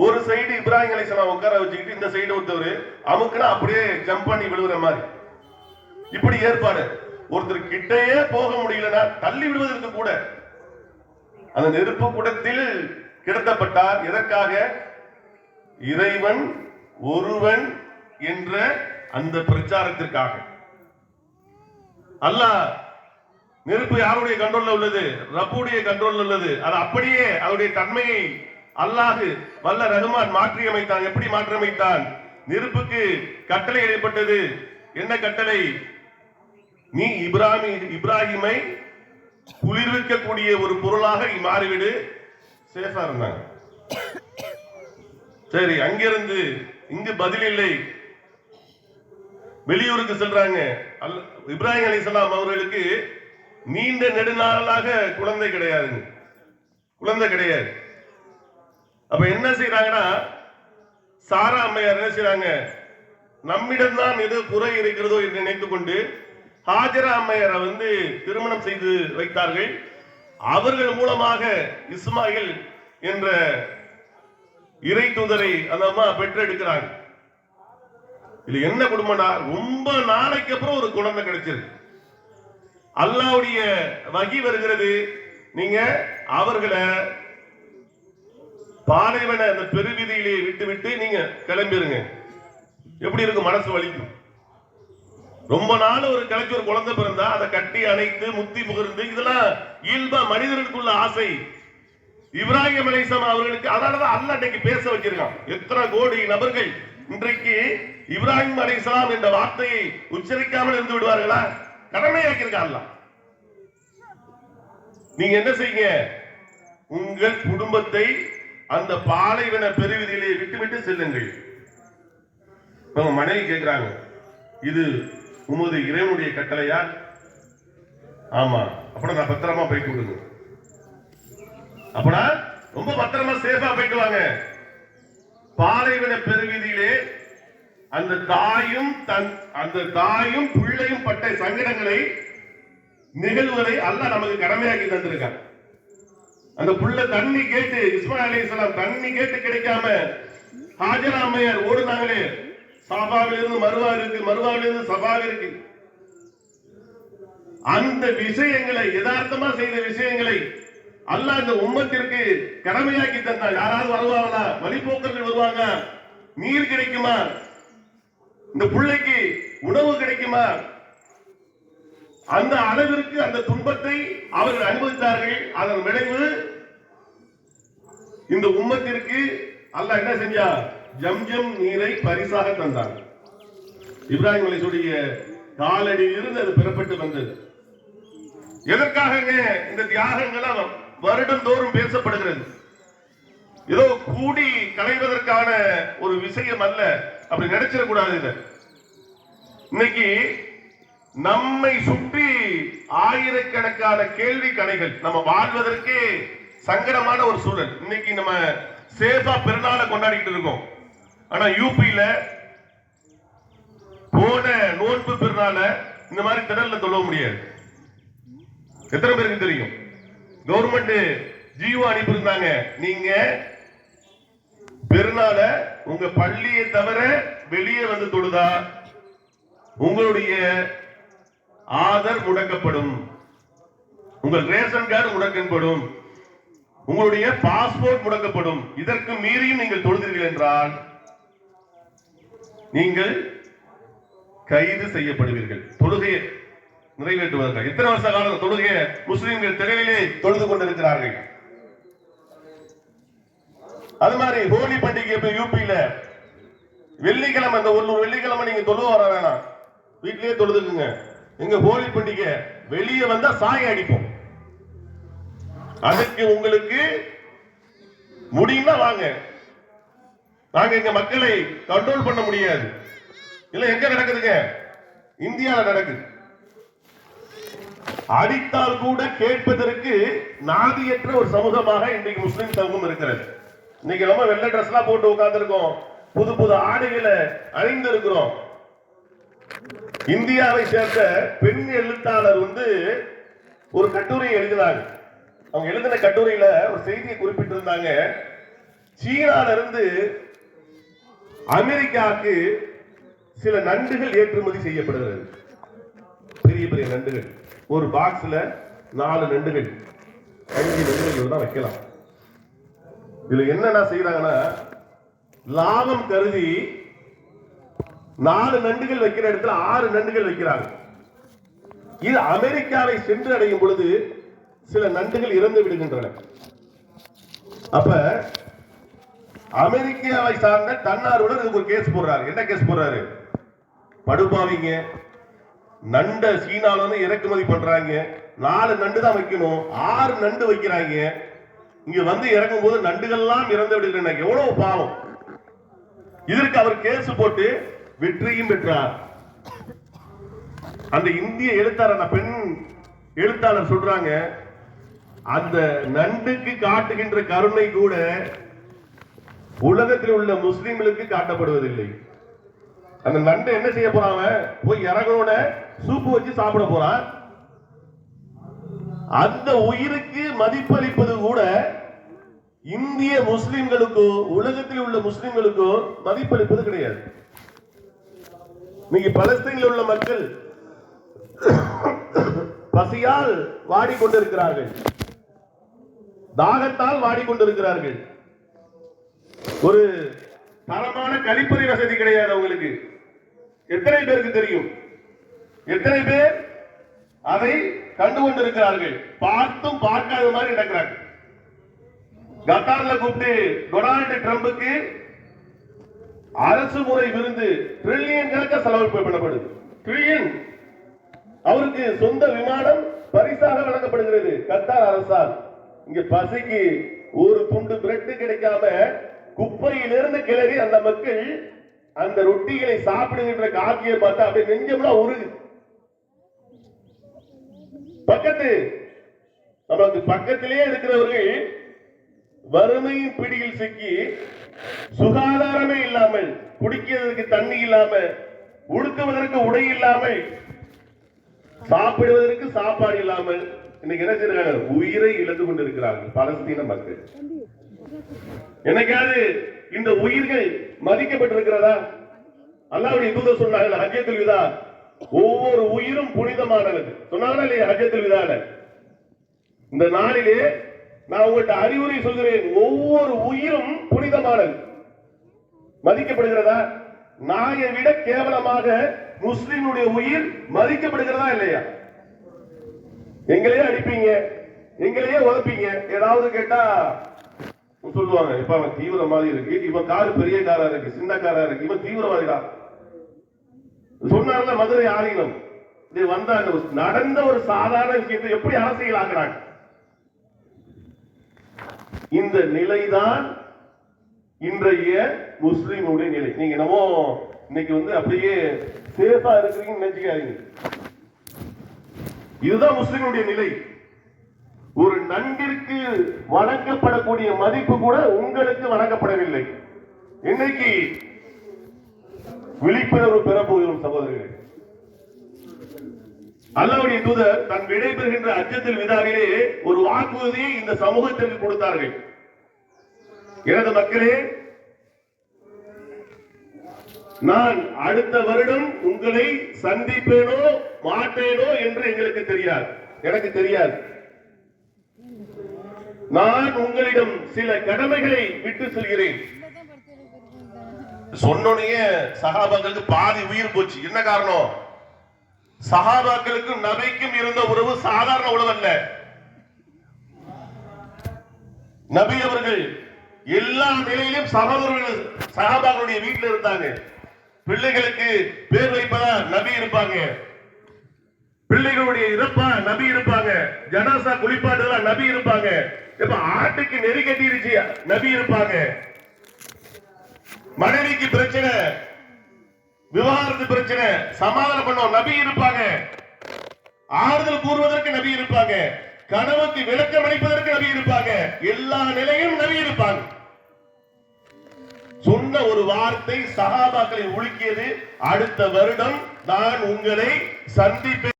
ஒரு சைடு இப்ராஹிம் அலைஹிஸ்ஸலாம் உட்கார வச்சுக்கிட்டு இந்த சைடு ஒருத்தவர் அமுக்குனா அப்படியே ஜம்ப் பண்ணி விழுவுற மாதிரி இப்படி ஏற்பாடு. ஒருத்தர் கிட்டையே போக முடியலன்னா தள்ளி விடுவதற்கு கூட அந்த நெருப்பு குடத்தில் கிடத்தப்பட்டார். எதற்காக? இறைவன் ஒருவன் என்ற அந்த பிரச்சாரத்திற்காக. அல்லாஹ் நெருப்பு யாருடைய கண்ட்ரோல்ல உள்ளது? ரப்புடைய கண்ட்ரோல்ல உள்ளது. அது அப்படியே அவருடைய தன்மையை அல்லாஹ் வல்ல ரஹ்மான் மாற்றி அமைத்தான். எப்படி மாற்றி அமைத்தான்? நெருப்புக்கு கட்டளை ஏற்பட்டது. என்ன கட்டளை? நீ இப்ராஹிமை குளிர்விக்கக்கூடிய ஒரு பொருளாக மாறிவிடு. சேஃபா இருந்தாங்க. சரி, அங்கிருந்து இங்கு பதில் இல்லை. வெளியூருக்கு செல்றாங்க. இப்ராஹிம் அலைஹிஸ்ஸலாம் அவர்களுக்கு நீண்ட நெடுநாளாக குழந்தை கிடையாதுங்க. குழந்தை கிடையாது. அப்ப என்ன செய்யறாங்கன்னா, சாரா அம்மையார் என்ன செய்யறாங்க? நம்மிடம்தான் எது குறை இருக்கிறதோ என்று நினைத்துக் கொண்டு ஹாஜரா அம்மையாரை திருமணம் செய்து வைத்தார்கள். அவர்கள் மூலமாக இஸ்மாயில் என்ற இறை தூதரை அந்த அம்மா பெற்றெடுக்கிறாங்க. இது என்ன குடும்பம்னா, ரொம்ப நாளைக்கு அப்புறம் ஒரு குழந்தை கிடைச்சது. அல்லாஹ்வுடைய வகி வருகிறது. நீங்க அவர்களை பாலைவன அந்த பெருவிதியிலே விட்டு விட்டு நீங்க கிளம்பிருங்க. எப்படி இருக்கும்? மனசு வலிக்கும். ரொம்ப நாள் ஒரு கிளச்சி ஒரு குழந்தை பிறந்தா அதை கட்டி அணைத்து முத்தி முகர்ந்து இதெல்லாம் இயல்பா மனிதர்களுக்குள்ள ஆசை. இப்ராஹிம் அலைஹிஸ்ஸலாம் அவர்களுக்கு அதனாலதான் அல்லாஹ் இன்னைக்கு பேச வச்சிருக்கான். எத்தனை கோடி நபர்கள் இன்றைக்கு இப்ராஹிம் அலைஹிஸ்ஸலாம் என்ற வார்த்தையை உச்சரிக்காமல் இருந்து விடுவார்களா? கடமையாக்கியிருக்காங்க. நீங்க என்ன செய்யுங்க? உங்கள் குடும்பத்தை அந்த பாலைவன பெருவிதியிலே விட்டுவிட்டு செல்லுங்கள். மனைவி கேட்கிறாங்க, இது உமது இறைவனுடைய கட்டளையா? ஆமா. அப்ப நான் பத்திரமா போயிட்டு விடுங்க. அப்பனா ரொம்ப பத்திரமா சேஃபா போயிட்டு வாங்க. பாலைவன பெருவிதியிலே அந்த தாயும் பிள்ளையும் பட்ட சங்கடங்களை நிகழ்வுகளை அல்லாஹ் நமக்கு கடமையாக்கி தந்திருக்கார். அந்த புள்ள தண்ணி கேட்டு இஸ்மாயில் அலைஹிஸ்ஸலாம் தண்ணி கேட்டு கிடைக்காம ஹாஜரா அம்மையார் ஓடுனாங்களே. சாபாவிலிருந்து மருவா இருக்கு, மருவாவிலிருந்து சபா இருக்கு. அந்த விஷயங்களை யதார்த்தமா செய்த விஷயங்களை அல்லாஹ் இந்த உம்மத்திற்கு கடமையாக்கி தந்தார். யாராவது வருவாங்களா? வழிபோக்கர்கள் வருவாங்க. நீர் கிடைக்குமா? இந்த பிள்ளைக்கு உணவு கிடைக்குமா? அந்த அளவிற்கு அந்த துன்பத்தை அவர்கள் அனுபவித்தார்கள். அதன் விளைவு இந்த உம்மத்திற்கு அல்லாஹ் என்ன செஞ்சா? ஜம்ஜம் நீரை பரிசாக தந்தார். இப்ராஹிம் அலைஹிஸ்ஸலாமுடைய காலடியில் இருந்து அது பெறப்பட்டு வந்தது. எதற்காக இந்த தியாகங்கள் வருடந்தோறும் பேசப்படுகிறது? ஏதோ கூடி களைவதற்கான ஒரு விஷயம் அல்ல. அப்படி நினைச்சிடக்கூடாது. இதை இன்னைக்கு நம்மை சுற்றி ஆயிரக்கணக்கான கேள்வி கணைகள். நம்ம வாழ்வதற்கு சங்கடமான ஒரு சூழல். இன்னைக்கு நம்ம சேஃபா பெருநாளை கொண்டாடிட்டு இருக்கோம். ஆனா யூபியில போன நோன்பு பெருநாள இந்த மாதிரி திடல்ல தொழ முடியாது. எத்தனை பேருக்கு தெரியும்? கவர்மெண்ட் ஜியோ அனுப்பியிருந்தாங்க, நீங்க பெருநாள உங்க பள்ளியை தவிர வெளியே தொழுதா உங்களுடைய ஆதார் முடக்கப்படும், உங்கள் ரேஷன் கார்டு முடக்கப்படும், உங்களுடைய பாஸ்போர்ட் முடக்கப்படும். இதற்கு மீறியும் நீங்கள் தொழுதீர்கள் என்றால் நீங்கள் கைது செய்யப்படுவீர்கள். தொழுகையை நிறைவேற்றுவதற்காக எத்தனை வருஷ காலம் தொழுகையை முஸ்லிம்கள் திரையிலே தொழுது கொண்டிருக்கிறார்கள். அது மாதிரி ஹோலி பண்டிகை யூபியில வெள்ளிக்கிழமை, அந்த ஒரு வெள்ளிக்கிழமை நீங்க தொழுவ வர வேணாம், வீட்டிலேயே தொழுதுக்குங்க. எங்க ஹோலி பண்டிகை வெளியே வந்தா சாயம் அடிப்போம். அதுக்கு உங்களுக்கு முடியும்னா வாங்க. நாங்க எங்க மக்களை கண்ட்ரோல் பண்ண முடியாது. இல்ல எங்க நடக்குதுங்க? இந்தியாவில் நடக்குது. அடித்தால் கூட கேட்பதற்கு நாதியற்ற ஒரு சமூகமாக இன்றைக்கு முஸ்லிம் சமூகம் இருக்கிறது. இன்னைக்கு நம்ம வெள்ளை ட்ரெஸ் எல்லாம் போட்டு உட்கார்ந்து இருக்கோம், புது புது ஆடைகளை அணிந்து இருக்கிறோம். இந்தியாவை சேர்ந்த பெண் எழுத்தாளர் ஒரு கட்டுரை எழுதினாங்க. அவங்க எழுதின கட்டுரையில ஒரு செய்தியை குறிப்பிட்டிருந்தாங்க. சீனால இருந்து அமெரிக்காவுக்கு சில நண்டுகள் ஏற்றுமதி செய்யப்படுகிறது. பெரிய பெரிய நண்டுகள், ஒரு பாக்ஸ்ல 4 நண்டுகள் 5 நண்டுகள் தான் வைக்கலாம். இதுல என்னன்னா செய்யறாங்கன்னா, லாபம் கருதி 4 நண்டுகள் வைக்கிற இடத்துல 6 நண்டுகள் வைக்கிறாங்க. இது அமெரிக்காவை சென்று அடையும் பொழுது சில நண்டுகள் இறந்து விடுகின்றன. அப்ப அமெரிக்காவை சார்ந்த தன்னார்வலர் இதுக்கு ஒரு கேஸ் போடுறாரு. என்ன கேஸ் போடுறாரு? படுபாவிங்க, நண்ட சீனால இருந்து இறக்குமதி பண்றாங்க, 4 நண்டு தான் வைக்கணும், 6 நண்டு வைக்கிறாங்க. இங்க வந்து இறங்கும் போது நண்டுகள்லாம் இறந்து விடுகின்றன. எவ்வளவு பாவம்! இதற்கு அவர் கேஸ் போட்டு வெற்றியும் பெற்றார். அந்த இந்திய எழுத்தாளர், பெண் எழுத்தாளர் சொல்றாங்க, அந்த நண்டுக்கு காட்டுகின்ற கருணை கூட உலகத்தில் உள்ள முஸ்லிம்களுக்கு காட்டப்படுவதில்லை. அந்த நண்டு என்ன செய்ய போறாங்க? போய் இறங்கனோட சூப்பு வச்சு சாப்பிட போறான். அந்த உயிருக்கு மதிப்பளிப்பது கூட இந்திய முஸ்லிம்களுக்கோ உலகத்தில் உள்ள முஸ்லிம்களுக்கோ மதிப்பளிப்பது கிடையாது. இன்னைக்கு பலஸ்தீனில் உள்ள மக்கள் பசியால் வாடிக்கொண்டிருக்கிறார்கள், தாகத்தால் வாடிக்கொண்டிருக்கிறார்கள். ஒரு தரமான கழிப்பறை வசதி கிடையாது அவங்களுக்கு. எத்தனை பேருக்கு தெரியும்? எத்தனை பேர் அதை கண்டு கொண்டிருக்கிறார்கள்? பார்த்தும் பார்க்காத மாதிரி நடக்கிறாங்க. கத்தார்ல கூப்பிட்டு டொனால்டு ட்ரம்புக்கு அரசு முறை விருந்து ட்ரில்லியன் கணக்க செலவு பண்ணப்படுது. ட்ரில்லியன். அவருக்கு சொந்த விமானம் பரிசாக வழங்கப்படுகிறது கத்தார் அரசால். இங்க பசிக்கு ஒரு துண்டு பிரெட் கிடைக்காம குப்பையிலிருந்து கிளறி அந்த மக்கள் அந்த ரொட்டிகளை சாப்பிடுகின்ற காட்சியை பார்த்தா அப்படியே நெஞ்சம்லாம் உருகு. நமக்கு பக்கத்திலேயே இருக்கிறவர்கள் வறுமையின் பிடியில் சிக்கி சுகாதாரமே இல்லாமல், குடிக்கிறதுக்கு தண்ணி இல்லாம, உடுத்துவதற்கு உடை இல்லாமல், சாப்பிடுவதற்கு சாப்பாடு இல்லாமல் இன்னைக்கு என்ன செய்யறாங்க? உயிரை இழந்து கொண்டிருக்கிறார்கள் பலஸ்தீன மக்கள். என்னைக்காவது இந்த உயிர்கள் மதிக்கப்பட்டிருக்கிறதா? அல்லாஹ்வுடைய தூதர் சொன்னார்கள் ஹஜ்ஜத்துல் விதா, ஒவ்வொரு உயிரும் புனிதமானது சொன்னாங்களா இல்லையா? ஹஜ்ஜத்துல் விதால இந்த நாளிலே நான் உங்கள்கிட்ட அறிவுரை சொல்கிறேன், ஒவ்வொரு உயிரும் புனிதமானது. மதிக்கப்படுகிறதா? நாயை விட கேவலமாக முஸ்லிமுடைய உயிர் மதிக்கப்படுகிறதா இல்லையா? எங்களையே அடிப்பீங்க, எங்களையே உதப்பீங்க, ஏதாவது கேட்டா சொல்லுவாங்க, இப்ப அவன் தீவிரவாதி இருக்கு, இவன் காரு பெரிய காரா இருக்கு, சின்ன காரா இருக்கு, இவன் தீவிரவாதிடா சொன்னார்ல மதுரை ஆதீனம். இது வந்த நடந்த ஒரு சாதாரண விஷயத்தை எப்படி அரசியல் ஆக்குறாங்க? இந்த நிலைதான் இன்றைய முஸ்லிமுடைய நிலை. நீங்க என்னமோ இன்னைக்கு வந்து அப்படியே சேஃபா இருக்கிறீங்கன்னு நினைச்சுக்காதீங்க. இதுதான் முஸ்லிமுடைய நிலை. ஒரு நன்றிற்கு வழங்கப்படக்கூடிய மதிப்பு கூட உங்களுக்கு வழங்கப்படவில்லை. இன்னைக்கு விழிப்புணர்வு பெற போகிறோம் சகோதரர்களே. அல்லாஹ்வுடைய தூதர் தன் விடைபெறுகின்ற ஹஜ்ஜத்துல் விதாவிலே ஒரு வாக்குறுதியை இந்த சமூகத்திற்கு கொடுத்தார்கள். எனது மக்களே, நான் அடுத்த வருடம் உங்களை சந்திப்பேனோ மாட்டேனோ என்று எங்களுக்கு தெரியாது, எனக்கு தெரியாது. நான் உங்களிடம் சில கடமைகளை விட்டு செல்கிறேன். சொன்னோடைய சஹாபாக்களுக்கு பாதி உயிர் போச்சு. என்ன காரணம்? சஹாபாக்களுக்கும் நபிக்கும் இருந்த உறவு சாதாரண உறவு அல்ல. நபி அவர்கள் எல்லா நிலையிலும் சகோதரர்கள் சஹாபாக்களுடைய வீட்டில் இருந்தாங்க. பிள்ளைகளுக்கு பேர் வைப்பதா நபி இருப்பாங்க, பிள்ளைகளுடைய இறப்பா நபி இருப்பாங்க, ஜனாசா குளிப்பாட்டுதா நபி இருப்பாங்க, இப்ப ஆட்டுக்கு நெறி கட்டிருச்சு நபி இருப்பாங்க, மனைவிக்கு பிரச்சனை, விவாகரத்து பிரச்சனை சமாதானம் பண்ணுவோம் நபி இருப்பாங்க, ஆறுதல் கூறுவதற்கு நபி இருப்பாங்க, கனவுக்கு விளக்கம் அளிப்பதற்கு நபி இருப்பாங்க, எல்லா நிலையும் நபி இருப்பாங்க. சொன்ன ஒரு வார்த்தை சஹாபாக்களை உலுக்கியது, அடுத்த வருடம் நான் உங்களை சந்திப்பேன்.